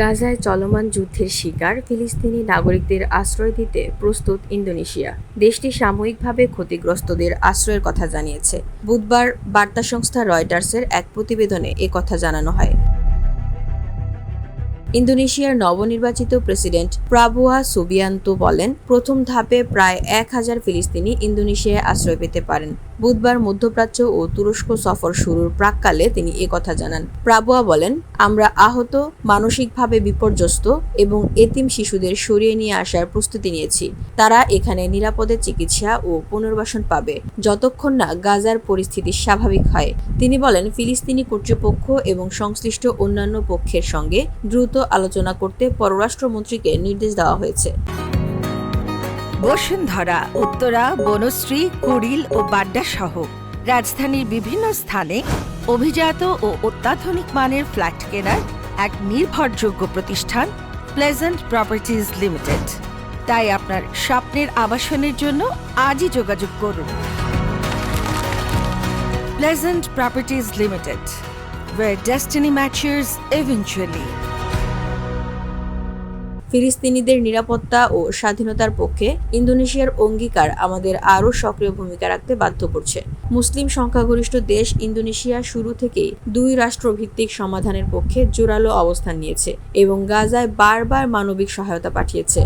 গাজায় চলমান যুদ্ধের শিকার ফিলিস্তিনি নাগরিকদের আশ্রয় দিতে প্রস্তুত ইন্দোনেশিয়া। দেশটি সাময়িকভাবে ক্ষতিগ্রস্তদের আশ্রয়ের কথা জানিয়েছে। বুধবার বার্তা সংস্থা রয়টার্সের এক প্রতিবেদনে কথা জানানো হয়। ইন্দোনেশিয়ার নবনির্বাচিত প্রেসিডেন্ট প্রাবোয়ো সুবিয়ান্তো বলেন, প্রথম ধাপে প্রায় 1000 ফিলিস্তিনি ইন্দোনেশিয়ায় আশ্রয় পেতে পারেন। বুধবার মধ্যপ্রাচ্য ও তুরস্ক সফর শুরুর প্রাক্কালে তিনি কথা জানান। প্রাবোয়ো বলেন, আমরা আহত, মানসিকভাবে বিপর্যস্ত এবং এতিম শিশুদের সরিয়ে নিয়ে আসার প্রস্তুতি নিয়েছি। তারা এখানে নিরাপদে চিকিৎসা ও পুনর্বাসন পাবে যতক্ষণ না গাজার পরিস্থিতি স্বাভাবিক হয়। তিনি বলেন, ফিলিস্তিনি কর্তৃপক্ষ এবং সংশ্লিষ্ট অন্যান্য পক্ষের সঙ্গে দ্রুত আলোচনা করতে পররাষ্ট্রমন্ত্রীকে নির্দেশ দেওয়া হয়েছে। বসুন্ধরা, উত্তরা, বনশ্রী, কুড়িল ও বাড্ডা সহ রাজধানীর বিভিন্ন স্থানে অভিজাত ও অত্যাধুনিক মানের ফ্ল্যাট কেনার এক নির্ভরযোগ্য প্রতিষ্ঠান প্লেজেন্ট প্রপার্টিজ লিমিটেড। তাই আপনার স্বপ্নের আবাসনের জন্য আজই যোগাযোগ করুন। Pleasant properties limited, where destiny matches eventually. ফিলিস্তিনিদের নিরাপত্তা ও স্বাধীনতার পক্ষে ইন্দোনেশিয়ার অঙ্গীকার আমাদের আরও সক্রিয় ভূমিকা রাখতে বাধ্য করছে। মুসলিম সংখ্যাগরিষ্ঠ দেশ ইন্দোনেশিয়া শুরু থেকেই দুই রাষ্ট্রভিত্তিক সমাধানের পক্ষে জোরালো অবস্থান নিয়েছে এবং গাজায় বারবার মানবিক সহায়তা পাঠিয়েছে।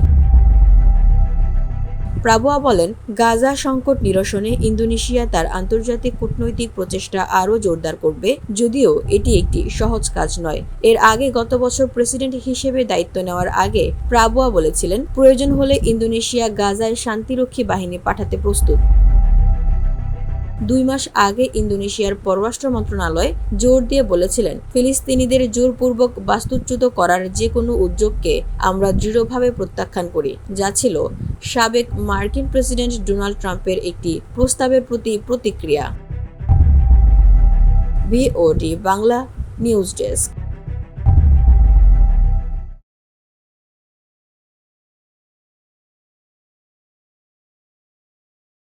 প্রাবোয়ো বলেন, গাজা সংকট নিরসনে ইন্দোনেশিয়া তার আন্তর্জাতিক কূটনৈতিক প্রচেষ্টা আরও জোরদার করবে, যদিও এটি একটি সহজ কাজ নয়। এর আগে গত বছর প্রেসিডেন্ট হিসেবে দায়িত্ব নেওয়ার আগে প্রাবোয়ো বলেছিলেন, প্রয়োজন হলে ইন্দোনেশিয়া গাজায় শান্তিরক্ষী বাহিনী পাঠাতে প্রস্তুত। 2 মাস আগে ইন্দোনেশিয়ার পররাষ্ট্র মন্ত্রণালয় জোর দিয়ে বলেছিলেন, ফিলিস্তিনিদের জোরপূর্বক বাস্তুচ্যুত করার যে কোনো উদ্যোগকে আমরা দৃঢ়ভাবে প্রত্যাখ্যান করি, যা ছিল সাবেক মার্কিন প্রেসিডেন্ট ডোনাল্ড ট্রাম্পের একটি প্রস্তাবের প্রতি প্রতিক্রিয়া। VOD Bangla news desk.